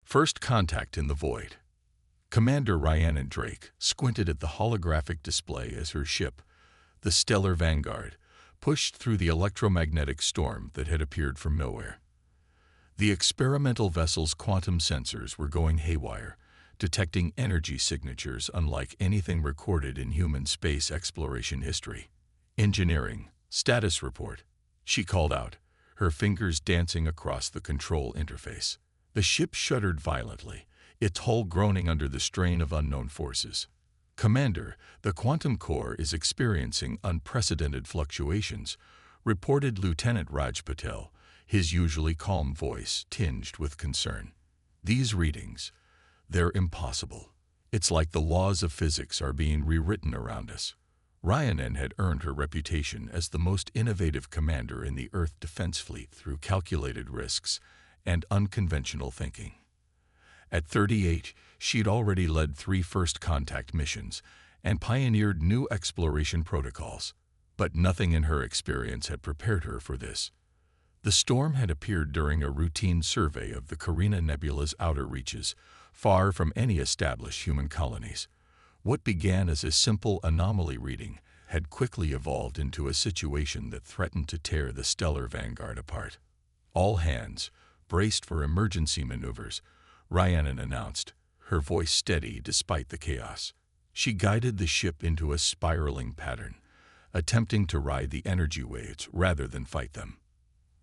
First contact in the void. Commander Rhiannon Drake squinted at the holographic display as her ship, the Stellar Vanguard, pushed through the electromagnetic storm that had appeared from nowhere. The experimental vessel's quantum sensors were going haywire, detecting energy signatures unlike anything recorded in human space exploration history. Engineering, status report, she called out, her fingers dancing across the control interface. The ship shuddered violently, its hull groaning under the strain of unknown forces. Commander, the quantum core is experiencing unprecedented fluctuations, reported Lieutenant Raj Patel, his usually calm voice tinged with concern. These readings, they're impossible. It's like the laws of physics are being rewritten around us. Rhiannon had earned her reputation as the most innovative commander in the Earth Defense Fleet through calculated risks and unconventional thinking. At 38, she'd already led 3 first-contact missions and pioneered new exploration protocols, but nothing in her experience had prepared her for this. The storm had appeared during a routine survey of the Carina Nebula's outer reaches, far from any established human colonies. What began as a simple anomaly reading had quickly evolved into a situation that threatened to tear the Stellar Vanguard apart. All hands, braced for emergency maneuvers, Rhiannon announced, her voice steady despite the chaos. She guided the ship into a spiraling pattern, attempting to ride the energy waves rather than fight them.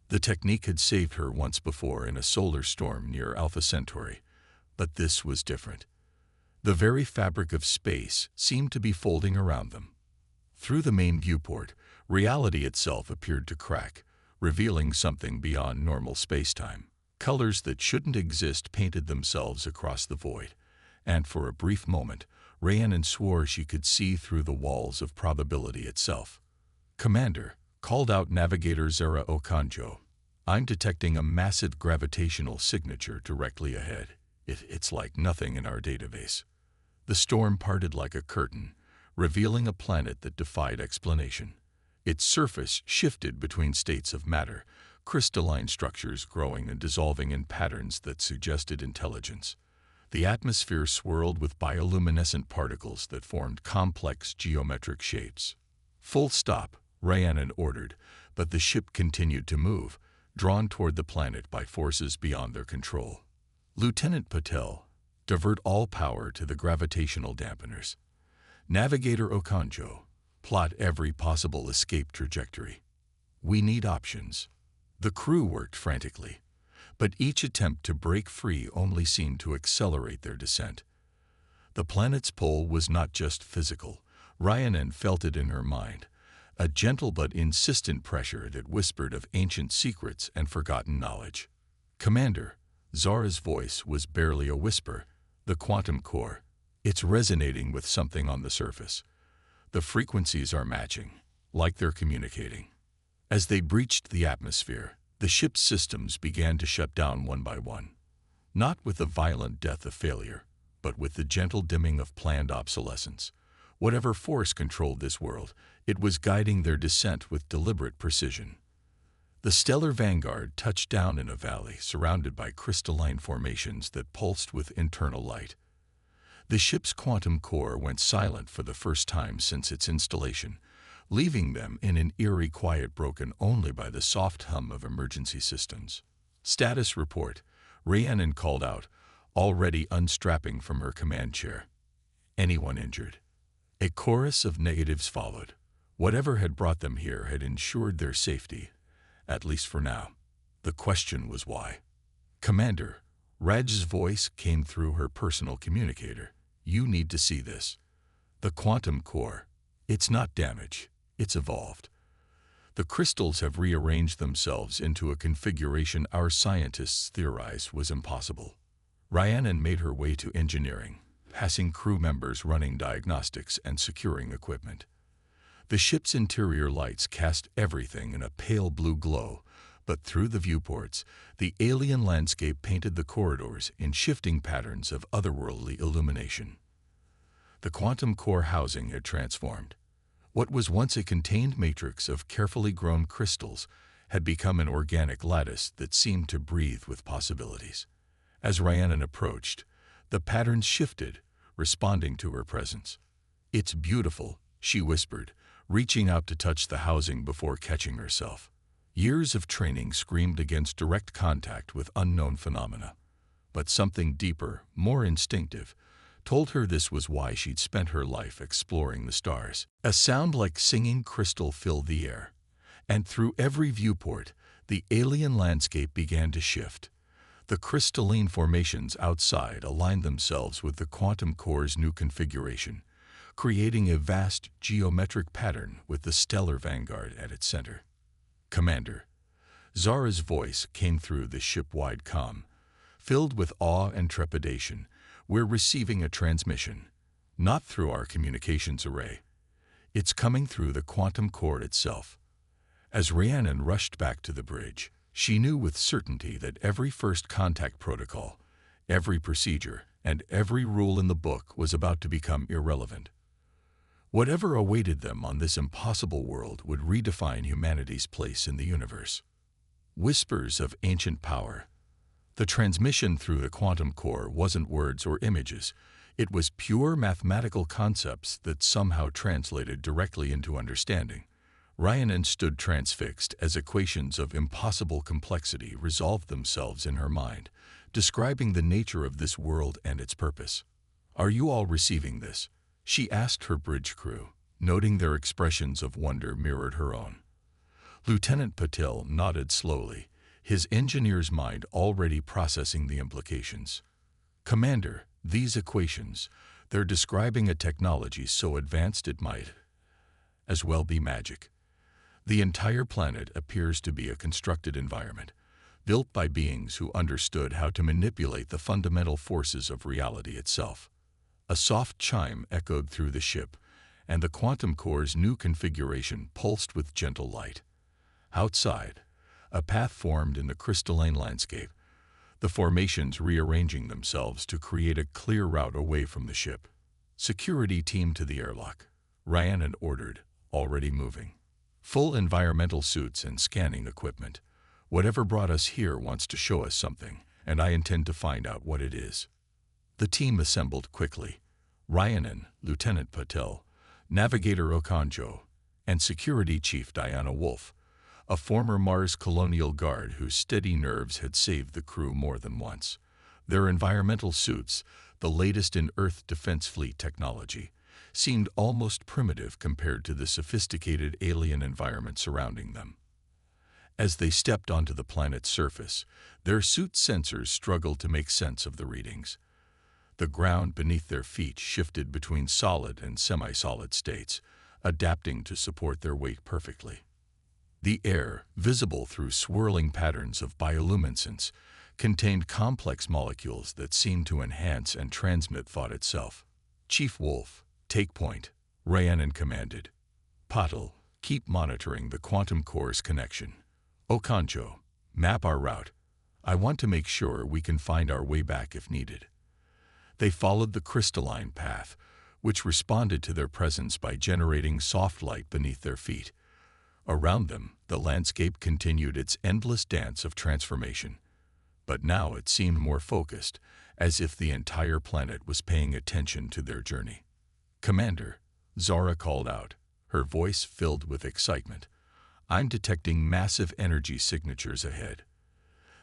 The technique had saved her once before in a solar storm near Alpha Centauri, but this was different. The very fabric of space seemed to be folding around them. Through the main viewport, reality itself appeared to crack, revealing something beyond normal space-time. Colors that shouldn't exist painted themselves across the void, and for a brief moment, Rhiannon swore she could see through the walls of probability itself. "Commander," called out Navigator Zara Okonjo, "I'm detecting a massive gravitational signature directly ahead. It's like nothing in our database." The storm parted like a curtain, revealing a planet that defied explanation. Its surface shifted between states of matter, crystalline structures growing and dissolving in patterns that suggested intelligence. The atmosphere swirled with bioluminescent particles that formed complex geometric shapes. "Full stop," Rhiannon ordered, but the ship continued to move, drawn toward the planet by forces beyond their control. Lieutenant Patel, divert all power to the gravitational dampeners. Navigator Okonjo, plot every possible escape trajectory. We need options. The crew worked frantically, but each attempt to break free only seemed to accelerate their descent. The planet's pull was not just physical. Rhiannon felt it in her mind, a gentle but insistent pressure that whispered of ancient secrets and forgotten knowledge. "Commander," Zara's voice was barely a whisper, "the quantum core, it's resonating with something on the surface. The frequencies are matching, like they're communicating." As they breached the atmosphere, the ship's systems began to shut down one by one. Not with the violent death of failure, but with the gentle dimming of planned obsolescence. Whatever force controlled this world, it was guiding their descent with deliberate precision. The Stellar Vanguard touched down in a valley surrounded by crystalline formations that pulsed with internal light. The ship's quantum core went silent for the first time since its installation, leaving them in an eerie quiet broken only by the soft hum of emergency systems. "Status report," Rhiannon called out, already unstrapping from her command chair. "Anyone injured?" A chorus of negatives followed. Whatever had brought them here had ensured their safety, at least for now. The question was why. "Commander," Raj's voice came through her personal communicator, "you need to see this. The quantum core, it's not damaged. It's evolved. The crystals have rearranged themselves into a configuration our scientists theorized was impossible." Rhiannon made her way to engineering, passing crew members running diagnostics and securing equipment. The ship's interior lights cast everything in a pale blue glow, but through the viewports, the alien landscape painted the corridors in shifting patterns of otherworldly illumination. The quantum core housing had transformed. What was once a contained matrix of carefully grown crystals had become an organic lattice that seemed to breathe with possibilities. As Rhiannon approached, the patterns shifted, responding to her presence. "It's beautiful," she whispered, reaching out to touch the housing before catching herself. Years of training screamed against direct contact with unknown phenomena. But something deeper, more instinctive, told her this was why she'd spent her life exploring the stars. A sound like singing crystal filled the air, and through every viewport, the alien landscape began to shift. The crystalline formations outside aligned themselves with the quantum core's new configuration, creating a vast geometric pattern with the stellar vanguard at its center. "Commander," Zara's voice came through the ship-wide comm, filled with awe and trepidation. "We're receiving a transmission, not through our communications array. It's coming through the quantum core itself." As Rhiannon rushed back to the bridge, she knew with certainty that every first contact protocol, every procedure, and every rule in the book was about to become irrelevant. Whatever awaited them on this impossible world would redefine humanity's place in the universe. Whispers of ancient power. The transmission through the quantum core wasn't words or images. It was pure mathematical concepts that somehow translated directly into understanding. Rhiannon stood transfixed as equations of impossible complexity resolved themselves in her mind, describing the nature of this world and its purpose. "Are you all receiving this?" she asked her bridge crew, noting their expressions of wonder mirrored her own. Lieutenant Patel nodded slowly, his engineer's mind already processing the implications. "Commander, these equations, they're describing a technology so advanced it might as well be magic. The entire planet appears to be a constructed environment, built by beings who understood how to manipulate the fundamental forces of reality itself." A soft chime echoed through the ship, and the quantum core's new configuration pulsed with gentle light. Outside, a path formed in the crystalline landscape, the formations rearranging themselves to create a clear route away from the ship. "Security team to the airlock," Rhiannon ordered, already moving. "Full environmental suits and scanning equipment. Whatever brought us here wants to show us something, and I intend to find out what it is." The team assembled quickly. Rhiannon, Lieutenant Patel, Navigator Okonjo, and Security Chief Diana Wolf, a former Mars colonial guard whose steady nerves had saved the crew more than once. Their environmental suits, the latest in Earth Defense Fleet technology, seemed almost primitive compared to the sophisticated alien environment surrounding them. As they stepped onto the planet's surface, their suit sensors struggled to make sense of the readings. The ground beneath their feet shifted between solid and semi-solid states, adapting to support their weight perfectly. The air, visible through swirling patterns of bioluminescence, contained complex molecules that seemed to enhance and transmit thought itself. "Chief Wolf, take point," Rhiannon commanded. "Patel, keep monitoring the quantum core's connection. Okonjo, map our route. I want to make sure we can find our way back if needed." They followed the crystalline path, which responded to their presence by generating soft light beneath their feet. Around them, the landscape continued its endless dance of transformation. But now it seemed more focused, as if the entire planet was paying attention to their journey. "Commander," Zara called out, her voice filled with excitement, "I'm detecting massive energy signatures ahead.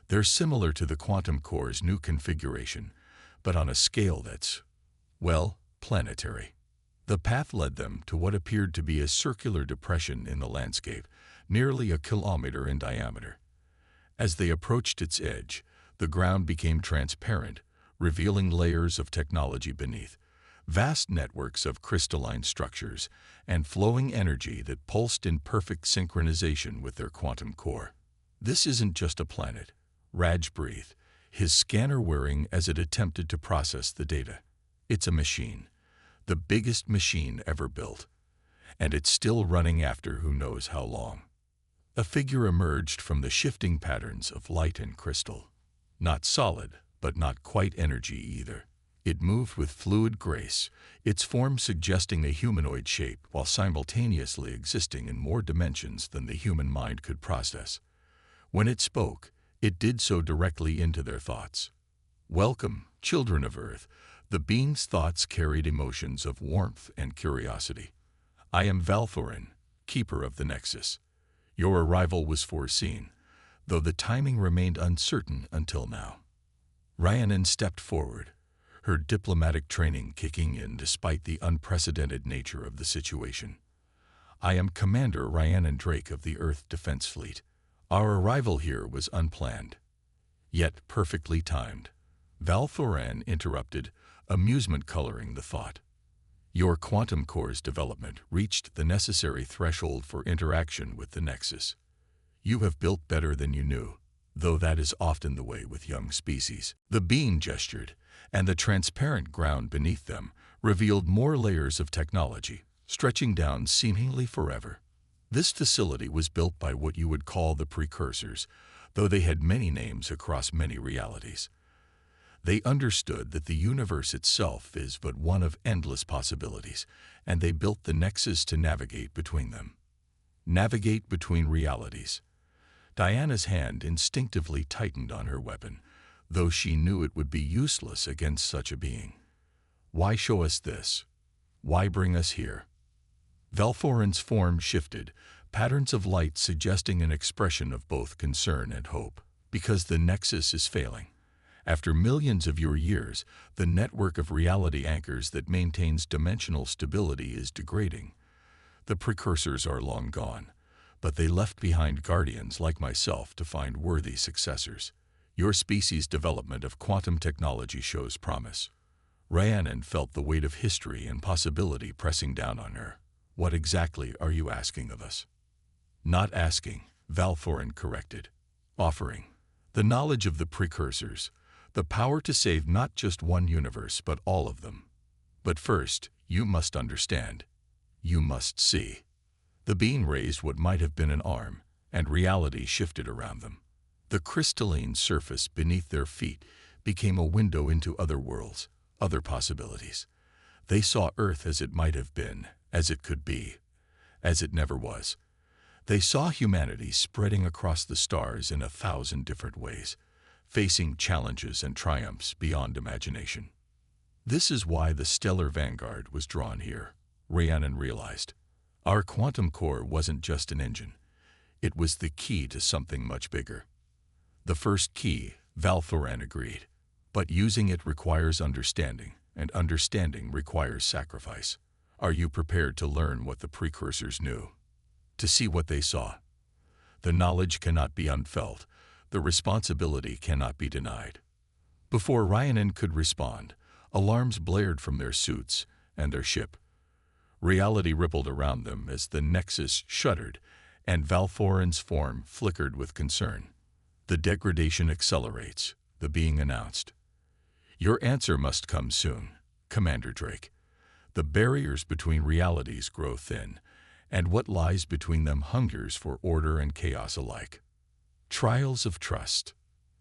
They're similar to the quantum core's new configuration, but on a scale that's, well, planetary." The path led them to what appeared to be a circular depression in the landscape, nearly a kilometer in diameter. As they approached its edge, the ground became transparent, revealing layers of technology beneath, vast networks of crystalline structures, and flowing energy that pulsed in perfect synchronization with their quantum core. "This isn't just a planet," Raj breathed, his scanner whirring as it attempted to process the data. "It's a machine, the biggest machine ever built, and it's still running after who knows how long." A figure emerged from the shifting patterns of light and crystal. Not solid, but not quite energy either. It moved with fluid grace, its form suggesting a humanoid shape while simultaneously existing in more dimensions than the human mind could process. When it spoke, it did so directly into their thoughts. Welcome, children of Earth. The being's thoughts carried emotions of warmth and curiosity. I am Valthorin, keeper of the Nexus. Your arrival was foreseen, though the timing remained uncertain until now. Rhiannon stepped forward, her diplomatic training kicking in despite the unprecedented nature of the situation. I am Commander Rhiannon Drake of the Earth Defense Fleet. Our arrival here was unplanned, yet perfectly timed. Valthorin interrupted, amusement coloring the thought. Your quantum core's development reached the necessary threshold for interaction with the Nexus. You have built better than you knew, though that is often the way with young species. The being gestured, and the transparent ground beneath them revealed more layers of technology, stretching down seemingly forever. This facility was built by what you would call the precursors, though they had many names across many realities. They understood that the universe itself is but one of endless possibilities, and they built the Nexus to navigate between them. Navigate between realities. Diana's hand instinctively tightened on her weapon, though she knew it would be useless against such a being. Why show us this? Why bring us here? Valthorin's form shifted, patterns of light suggesting an expression of both concern and hope. Because the Nexus is failing. After millions of your years, the network of reality anchors that maintains dimensional stability is degrading. The precursors are long gone, but they left behind guardians like myself to find worthy successors. Your species' development of quantum technology shows promise. Rhiannon felt the weight of history and possibility pressing down on her. What exactly are you asking of us? Not asking, Valthorin corrected. Offering. The knowledge of the precursors, the power to save not just one universe but all of them. But first, you must understand. You must see. The being raised what might have been an arm, and reality shifted around them. The crystalline surface beneath their feet became a window into other worlds, other possibilities. They saw Earth as it might have been, as it could be, as it never was. They saw humanity spreading across the stars in 1,000 different ways, facing challenges and triumphs beyond imagination. This is why the stellar vanguard was drawn here, Rhiannon realized. Our quantum core wasn't just an engine. It was the key to something much bigger. The first key, Valthorin agreed. But using it requires understanding, and understanding requires sacrifice. Are you prepared to learn what the precursors knew? To see what they saw? The knowledge cannot be unfelt. The responsibility cannot be denied. Before Rhiannon could respond, alarms blared from their suits and their ship. Reality rippled around them as the Nexus shuddered, and Valthorin's form flickered with concern. The degradation accelerates, the being announced. Your answer must come soon, Commander Drake. The barriers between realities grow thin, and what lies between them hungers for order and chaos alike. Trials of trust.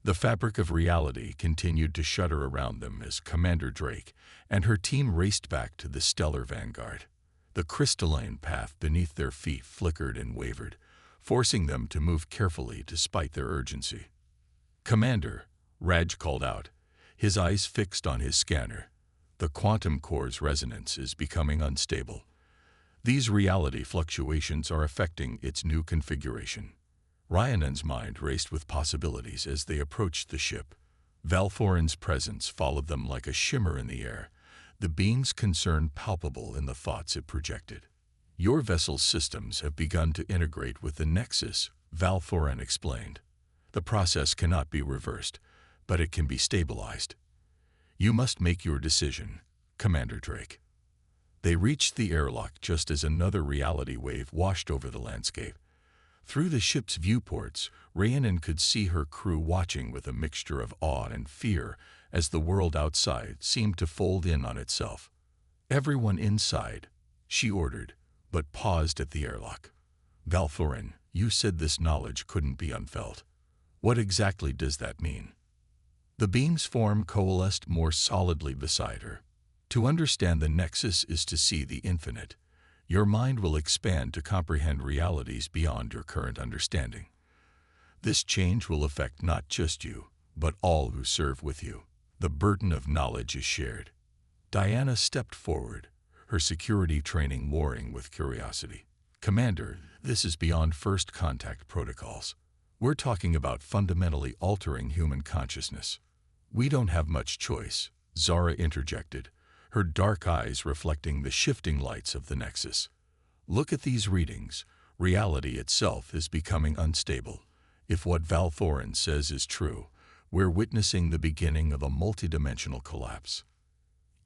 The fabric of reality continued to shudder around them as Commander Drake and her team raced back to the stellar vanguard. The crystalline path beneath their feet flickered and wavered, forcing them to move carefully despite their urgency. Commander, Raj called out, his eyes fixed on his scanner. The quantum core's resonance is becoming unstable. These reality fluctuations are affecting its new configuration. Rhiannon's mind raced with possibilities as they approached the ship. Valthorin's presence followed them like a shimmer in the air, the being's concern palpable in the thoughts it projected. Your vessel's systems have begun to integrate with the Nexus, Valthorin explained. The process cannot be reversed, but it can be stabilized. You must make your decision, Commander Drake. They reached the airlock just as another reality wave washed over the landscape. Through the ship's viewports, Rhiannon could see her crew watching with a mixture of awe and fear as the world outside seemed to fold in on itself. Everyone inside, she ordered, but paused at the airlock. Valthorin, you said this knowledge couldn't be unfelt. What exactly does that mean? The beam's form coalesced more solidly beside her. To understand the Nexus is to see the infinite. Your mind will expand to comprehend realities beyond your current understanding. This change will affect not just you, but all who serve with you. The burden of knowledge is shared. Diana stepped forward, her security training warring with curiosity. Commander, this is beyond first contact protocols. We're talking about fundamentally altering human consciousness. We don't have much choice, Zara interjected, her dark eyes reflecting the shifting lights of the Nexus. Look at these readings. Reality itself is becoming unstable. If what Valthorin says is true, we're witnessing the beginning of a multidimensional collapse.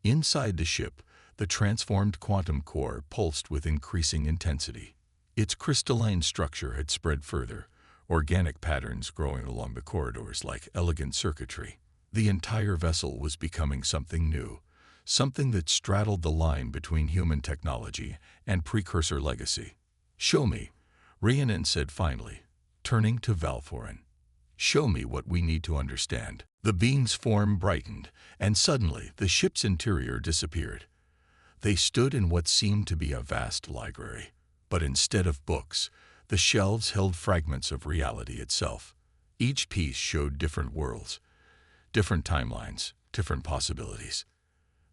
Inside the ship, the transformed quantum core pulsed with increasing intensity. Its crystalline structure had spread further, organic patterns growing along the corridors like elegant circuitry. The entire vessel was becoming something new, something that straddled the line between human technology and precursor legacy. "Show me," Rhiannon said finally, turning to Valthorin. "Show me what we need to understand." The beam's form brightened, and suddenly the ship's interior disappeared. They stood in what seemed to be a vast library, but instead of books, the shelves held fragments of reality itself. Each piece showed different worlds, different timelines, different possibilities.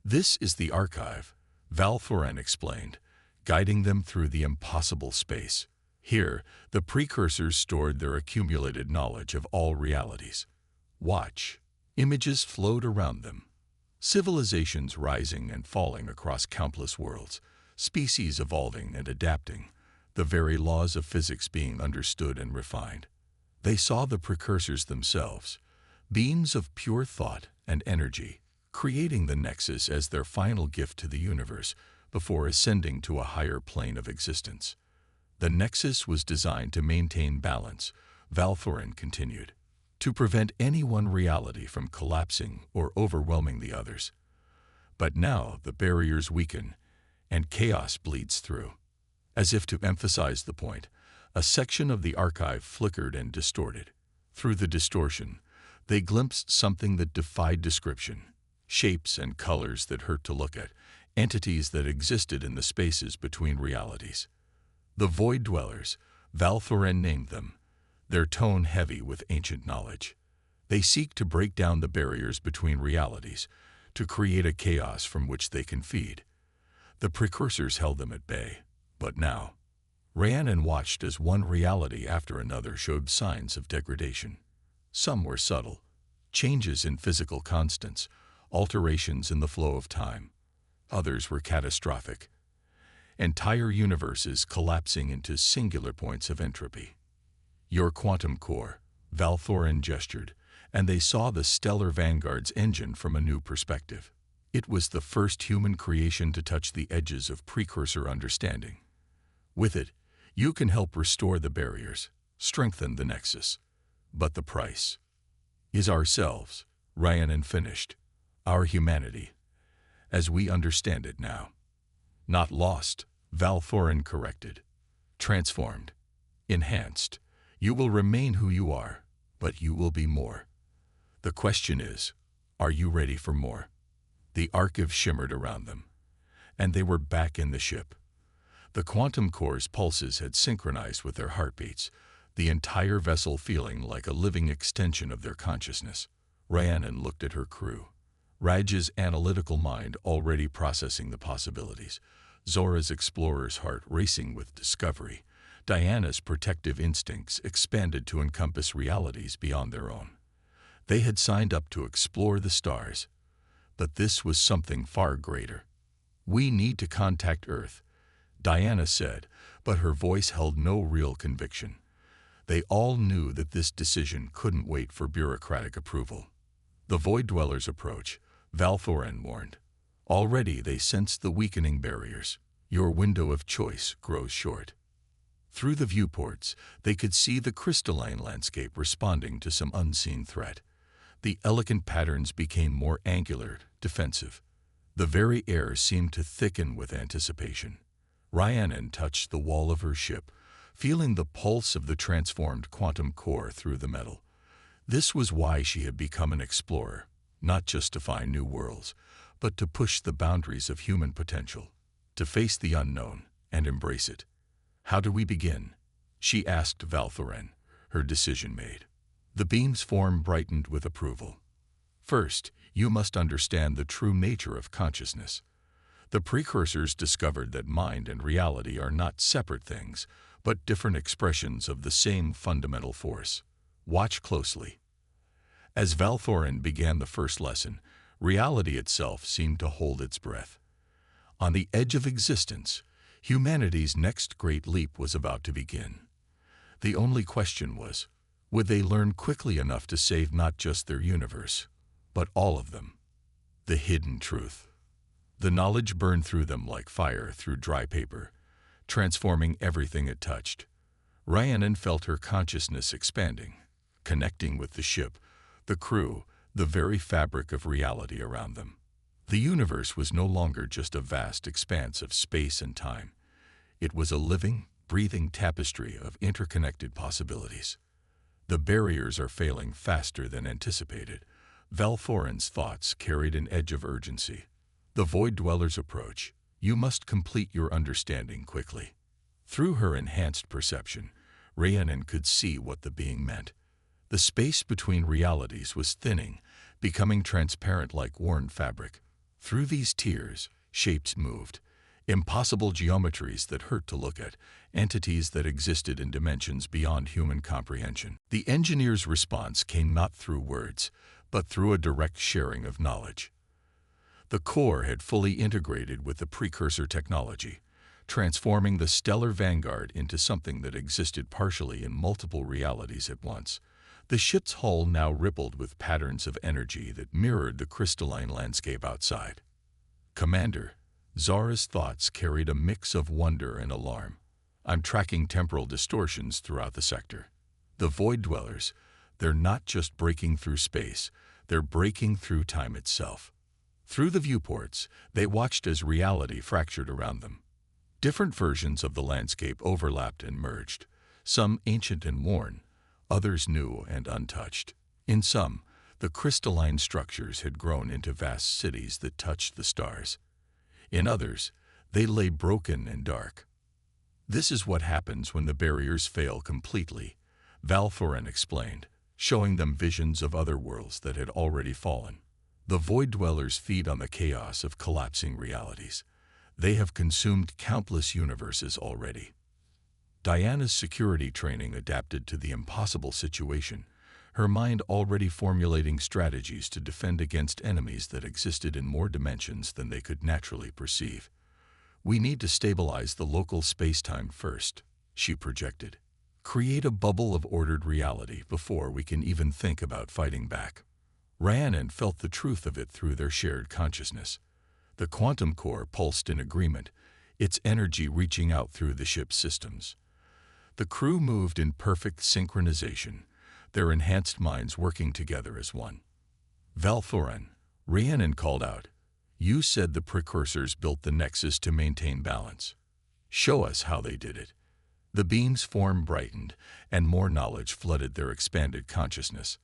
"This is the archive," Valthorin explained, guiding them through the impossible space. Here, the precursors stored their accumulated knowledge of all realities. Watch. Images flowed around them. Civilizations rising and falling across countless worlds, species evolving and adapting, the very laws of physics being understood and refined. They saw the precursors themselves, beams of pure thought and energy, creating the Nexus as their final gift to the universe before ascending to a higher plane of existence. The Nexus was designed to maintain balance, Valthorin continued, to prevent any one reality from collapsing or overwhelming the others. But now the barriers weaken, and chaos bleeds through. As if to emphasize the point, a section of the archive flickered and distorted. Through the distortion, they glimpsed something that defied description, shapes and colors that hurt to look at, entities that existed in the spaces between realities. The Void Dwellers, Valthorin named them, their tone heavy with ancient knowledge. They seek to break down the barriers between realities, to create a chaos from which they can feed. The precursors held them at bay, but now, Rhiannon watched as one reality after another showed signs of degradation. Some were subtle, changes in physical constants, alterations in the flow of time. Others were catastrophic, entire universes collapsing into singular points of entropy. "Your quantum core," Valthorin gestured, and they saw the stellar vanguard's engine from a new perspective. It was the first human creation to touch the edges of precursor understanding. With it, you can help restore the barriers, strengthen the Nexus. But the price is ourselves, Rhiannon finished, our humanity, as we understand it now. Not lost, Valthorin corrected. Transformed, enhanced. You will remain who you are, but you will be more. The question is, are you ready for more? The archive shimmered around them, and they were back in the ship. The quantum core's pulses had synchronized with their heartbeats, the entire vessel feeling like a living extension of their consciousness. Rhiannon looked at her crew, Raj's analytical mind already processing the possibilities, Zora's explorer's heart racing with discovery, Diana's protective instincts expanded to encompass realities beyond their own. They had signed up to explore the stars, but this was something far greater. "We need to contact Earth," Diana said, but her voice held no real conviction. They all knew that this decision couldn't wait for bureaucratic approval. "The Void Dwellers approach," Valthorin warned. Already they sensed the weakening barriers. Your window of choice grows short. Through the viewports, they could see the crystalline landscape responding to some unseen threat. The elegant patterns became more angular, defensive. The very air seemed to thicken with anticipation. Rhiannon touched the wall of her ship, feeling the pulse of the transformed quantum core through the metal. This was why she had become an explorer, not just to find new worlds, but to push the boundaries of human potential, to face the unknown and embrace it. "How do we begin?" she asked Valthorin, her decision made. The beam's form brightened with approval. First, you must understand the true nature of consciousness. The precursors discovered that mind and reality are not separate things, but different expressions of the same fundamental force. Watch closely. As Valthorin began the first lesson, reality itself seemed to hold its breath. On the edge of existence, humanity's next great leap was about to begin. The only question was, would they learn quickly enough to save not just their universe, but all of them? The hidden truth. The knowledge burned through them like fire through dry paper, transforming everything it touched. Rhiannon felt her consciousness expanding, connecting with the ship, the crew, the very fabric of reality around them. The universe was no longer just a vast expanse of space and time. It was a living, breathing tapestry of interconnected possibilities. The barriers are failing faster than anticipated. Valthorin's thoughts carried an edge of urgency. The Void Dwellers approach. You must complete your understanding quickly. Through her enhanced perception, Rhiannon could see what the being meant. The space between realities was thinning, becoming transparent like worn fabric. Through these tiers, shapes moved. Impossible geometries that hurt to look at, entities that existed in dimensions beyond human comprehension. The engineer's response came not through words, but through a direct sharing of knowledge. The core had fully integrated with the precursor technology, transforming the stellar vanguard into something that existed partially in multiple realities at once. The ship's hull now rippled with patterns of energy that mirrored the crystalline landscape outside. Commander, Zara's thoughts carried a mix of wonder and alarm. I'm tracking temporal distortions throughout the sector. The Void Dwellers, they're not just breaking through space, they're breaking through time itself. Through the viewports, they watched as reality fractured around them. Different versions of the landscape overlapped and merged, some ancient and worn, others new and untouched. In some, the crystalline structures had grown into vast cities that touched the stars. In others, they lay broken and dark. This is what happens when the barriers fail completely, Valthorin explained, showing them visions of other worlds that had already fallen. The Void Dwellers feed on the chaos of collapsing realities. They have consumed countless universes already. Diana's security training adapted to the impossible situation, her mind already formulating strategies to defend against enemies that existed in more dimensions than they could naturally perceive. We need to stabilize the local space-time first, she projected. Create a bubble of ordered reality before we can even think about fighting back. Rhiannon felt the truth of it through their shared consciousness. The quantum core pulsed in agreement, its energy reaching out through the ship's systems. The crew moved in perfect synchronization, their enhanced minds working together as one. Valthorin, Rhiannon called out, "You said the precursors built the Nexus to maintain balance. Show us how they did it." The beam's form brightened, and more knowledge flooded their expanded consciousness.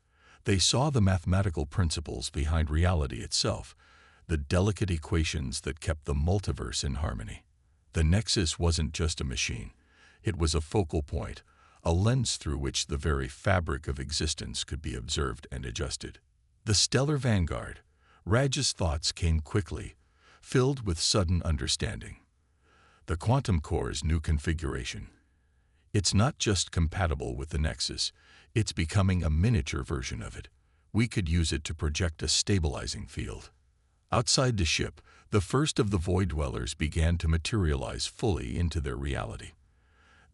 They saw the mathematical principles behind reality itself, the delicate equations that kept the multiverse in harmony. The Nexus wasn't just a machine. It was a focal point, a lens through which the very fabric of existence could be observed and adjusted. The stellar vanguard, Raj's thoughts came quickly, filled with sudden understanding. The quantum core's new configuration. It's not just compatible with the Nexus, it's becoming a miniature version of it. We could use it to project a stabilizing field. Outside the ship, the first of the Void Dwellers began to materialize fully into their reality.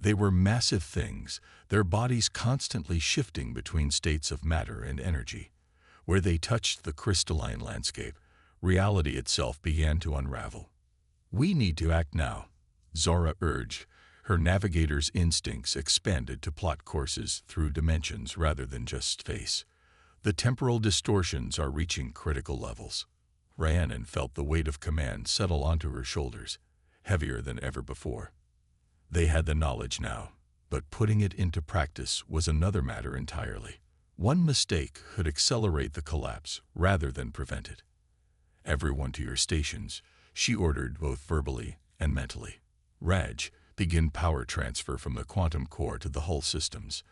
They were massive things, their bodies constantly shifting between states of matter and energy. Where they touched the crystalline landscape, reality itself began to unravel. "We need to act now," Zara urged. Her navigator's instincts expanded to plot courses through dimensions rather than just space. The temporal distortions are reaching critical levels. Rhiannon felt the weight of command settle onto her shoulders, heavier than ever before. They had the knowledge now, but putting it into practice was another matter entirely. One mistake could accelerate the collapse rather than prevent it. "Everyone to your stations," she ordered both verbally and mentally. "Raj, begin power transfer from the quantum core to the hull systems.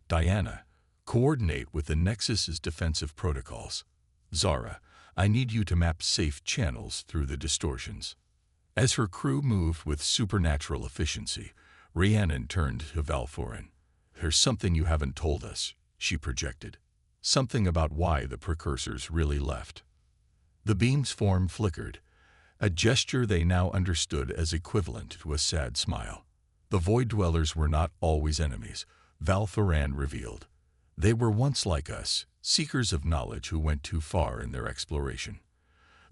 Diana, coordinate with the Nexus's defensive protocols. Zara, I need you to map safe channels through the distortions." As her crew moved with supernatural efficiency, Rhiannon turned to Valforin. "There's something you haven't told us," she projected. "Something about why the precursors really left." The beam's form flickered, a gesture they now understood as equivalent to a sad smile. "The Void Dwellers were not always enemies," Valforan revealed. "They were once like us, seekers of knowledge who went too far in their exploration.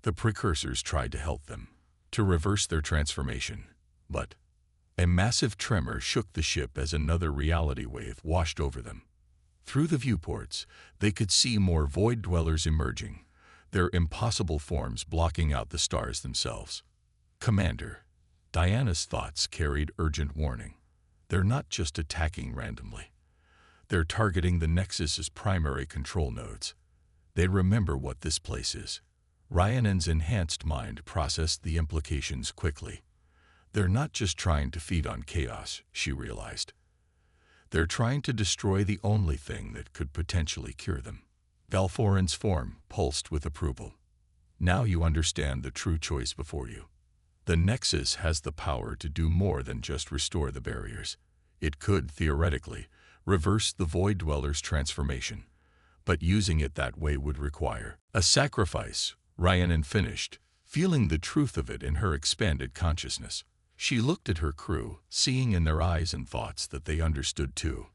The precursors tried to help them, to reverse their transformation, but—" A massive tremor shook the ship as another reality wave washed over them. Through the viewports, they could see more Void Dwellers emerging, their impossible forms blocking out the stars themselves. "Commander," Diana's thoughts carried urgent warning. "They're not just attacking randomly. They're targeting the Nexus's primary control nodes. They remember what this place is." Rhiannon's enhanced mind processed the implications quickly. "They're not just trying to feed on chaos," she realized. "They're trying to destroy the only thing that could potentially cure them." Valforin's form pulsed with approval. "Now you understand the true choice before you. The Nexus has the power to do more than just restore the barriers. It could, theoretically, reverse the Void Dweller's transformation, but using it that way would require a sacrifice," Rhiannon finished, feeling the truth of it in her expanded consciousness. She looked at her crew, seeing in their eyes and thoughts that they understood too.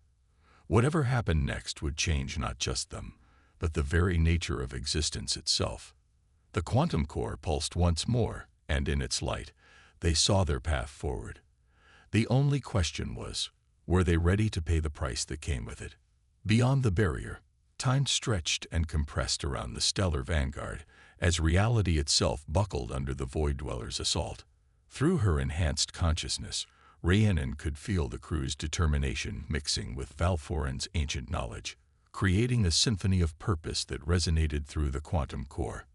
Whatever happened next would change not just them, but the very nature of existence itself. The quantum core pulsed once more, and in its light, they saw their path forward. The only question was, were they ready to pay the price that came with it? Beyond the barrier, time stretched and compressed around the stellar vanguard as reality itself buckled under the Void Dweller's assault. Through her enhanced consciousness, Rhiannon could feel the crew's determination mixing with Valforin's ancient knowledge, creating a symphony of purpose that resonated through the quantum core.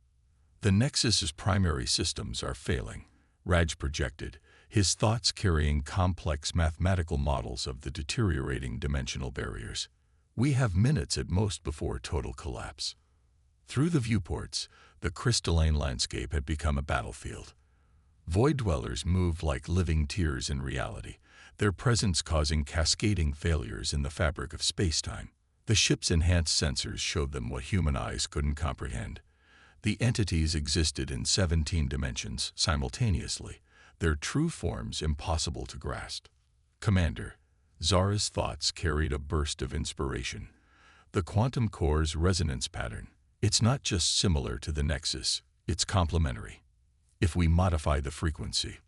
"The Nexus's primary systems are failing," Raj projected, his thoughts carrying complex mathematical models of the deteriorating dimensional barriers. "We have minutes at most before total collapse." Through the viewports, the crystalline landscape had become a battlefield. Void Dwellers moved like living tears in reality, their presence causing cascading failures in the fabric of space-time. The ship's enhanced sensors showed them what human eyes couldn't comprehend. The entities existed in 17 dimensions simultaneously, their true forms impossible to grasp. "Commander," Zara's thoughts carried a burst of inspiration. "The quantum core's resonance pattern. It's not just similar to the Nexus, it's complementary. If we modify the frequency,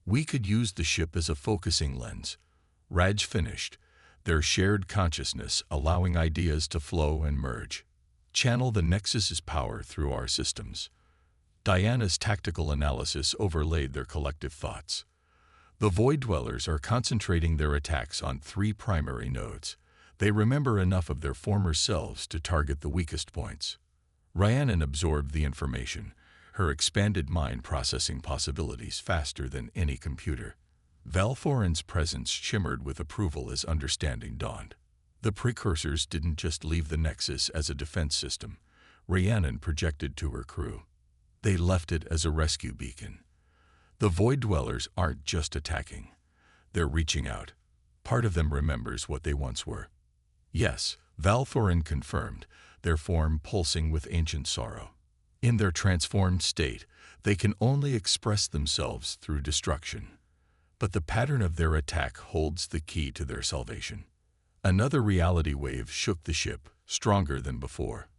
we could use the ship as a focusing lens." Raj finished, their shared consciousness allowing ideas to flow and merge. "Channel the Nexus's power through our systems." Diana's tactical analysis overlaid their collective thoughts. "The Void Dwellers are concentrating their attacks on 3 primary nodes. They remember enough of their former selves to target the weakest points." Rhiannon absorbed the information, her expanded mind processing possibilities faster than any computer. Valforin's presence shimmered with approval as understanding dawned. The precursors didn't just leave the Nexus as a defense system, Rhiannon projected to her crew. They left it as a rescue beacon. The Void Dwellers aren't just attacking. They're reaching out. Part of them remembers what they once were. "Yes," Valforin confirmed, their form pulsing with ancient sorrow. "In their transformed state, they can only express themselves through destruction. But the pattern of their attack holds the key to their salvation." Another reality wave shook the ship, stronger than before.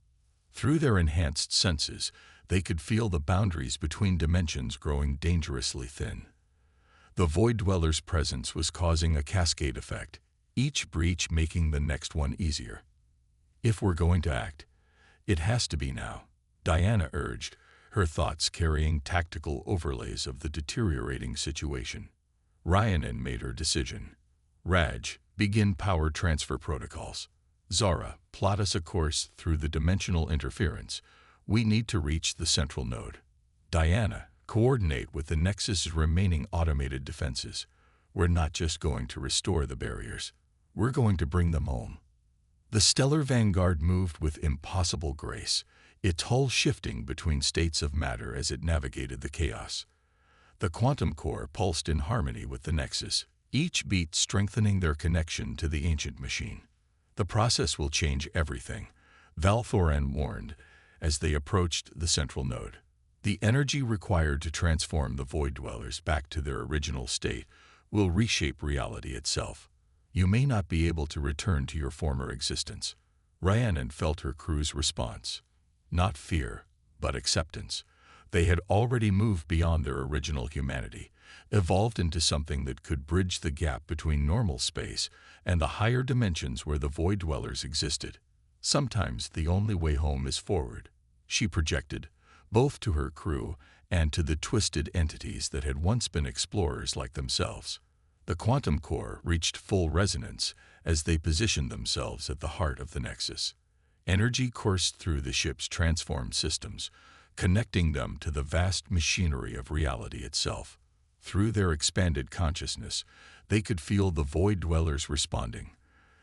Through their enhanced senses, they could feel the boundaries between dimensions growing dangerously thin. The Void Dweller's presence was causing a cascade effect, each breach making the next one easier. "If we're going to act, it has to be now," Diana urged, her thoughts carrying tactical overlays of the deteriorating situation. Rhiannon made her decision. "Raj, begin power transfer protocols. Zara, plot us a course through the dimensional interference. We need to reach the central node. Diana, coordinate with the Nexus's remaining automated defenses. We're not just going to restore the barriers. We're going to bring them home." The stellar vanguard moved with impossible grace, its hull shifting between states of matter as it navigated the chaos. The quantum core pulsed in harmony with the Nexus, each beat strengthening their connection to the ancient machine. "The process will change everything," Valthoran warned as they approached the central node. "The energy required to transform the Void Dwellers back to their original state will reshape reality itself. You may not be able to return to your former existence." Rhiannon felt her crew's response. Not fear, but acceptance. They had already moved beyond their original humanity, evolved into something that could bridge the gap between normal space and the higher dimensions where the Void Dwellers existed. "Sometimes the only way home is forward," she projected, both to her crew and to the twisted entities that had once been explorers like themselves. The quantum core reached full resonance as they positioned themselves at the heart of the Nexus. Energy coursed through the ship's transformed systems, connecting them to the vast machinery of reality itself. Through their expanded consciousness, they could feel the Void Dwellers responding,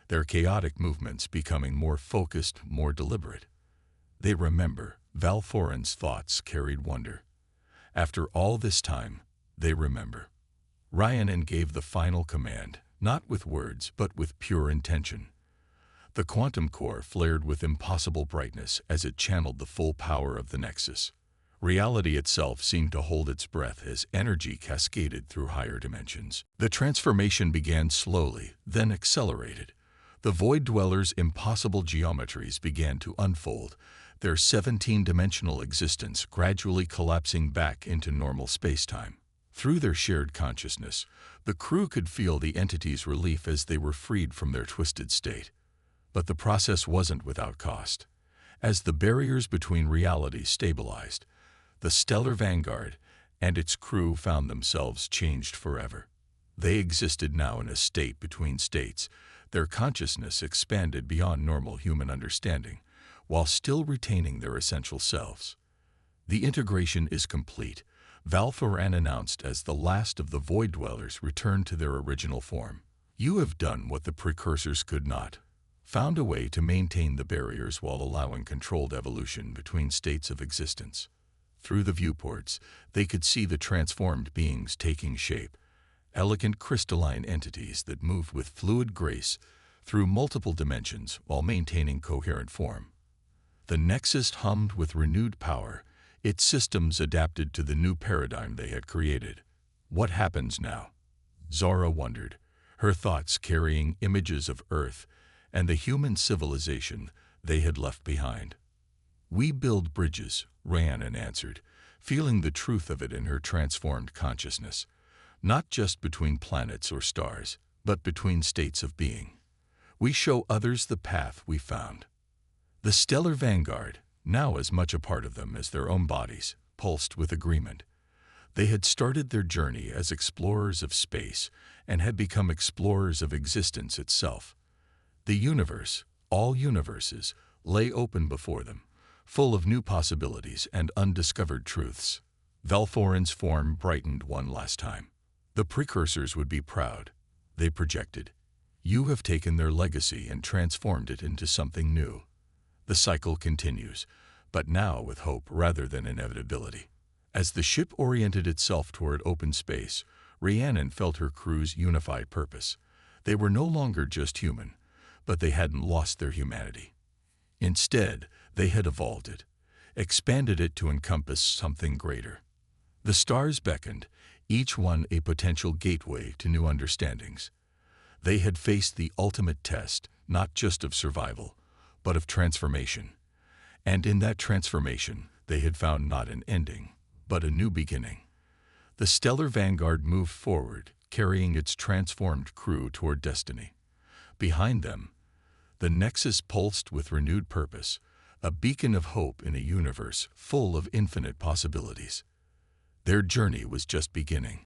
their chaotic movements becoming more focused, more deliberate. "They remember," Valthoran's thoughts carried wonder. "After all this time, they remember." Rhiannon gave the final command, not with words, but with pure intention. The quantum core flared with impossible brightness as it channeled the full power of the Nexus. Reality itself seemed to hold its breath as energy cascaded through higher dimensions. The transformation began slowly, then accelerated. The Void Dwellers' impossible geometries began to unfold, their 17-dimensional existence gradually collapsing back into normal spacetime. Through their shared consciousness, the crew could feel the entity's relief as they were freed from their twisted state. But the process wasn't without cost. As the barriers between realities stabilized, the Stellar Vanguard and its crew found themselves changed forever. They existed now in a state between states, their consciousness expanded beyond normal human understanding, while still retaining their essential selves. "The integration is complete," Valthoran announced as the last of the Void Dwellers returned to their original form. "You have done what the precursors could not. Found a way to maintain the barriers while allowing controlled evolution between states of existence." Through the viewports, they could see the transformed beings taking shape, elegant crystalline entities that moved with fluid grace through multiple dimensions while maintaining coherent form. The Nexus hummed with renewed power, its systems adapted to the new paradigm they had created. "What happens now?" Zara wondered, her thoughts carrying images of Earth and the human civilization they had left behind. "We build bridges," Rhiannon answered, feeling the truth of it in her transformed consciousness. "Not just between planets or stars, but between states of being. We show others the path we found." The Stellar Vanguard, now as much a part of them as their own bodies, pulsed with agreement. They had started their journey as explorers of space and had become explorers of existence itself. The universe, all universes, lay open before them, full of new possibilities and undiscovered truths. Valthoran's form brightened one last time. "The precursors would be proud," they projected. "You have taken their legacy and transformed it into something new." The cycle continues, but now with hope rather than inevitability. As the ship oriented itself toward open space, Rhiannon felt her crew's unified purpose. They were no longer just human, but they hadn't lost their humanity. Instead, they had evolved it, expanded it to encompass something greater. The stars beckoned, each one a potential gateway to new understandings. They had faced the ultimate test, not just of survival, but of transformation. And in that transformation, they had found not an ending, but a new beginning. The Stellar Vanguard moved forward, carrying its transformed crew toward destiny. Behind them, the Nexus pulsed with renewed purpose, a beacon of hope in a universe full of infinite possibilities. Their journey was just beginning.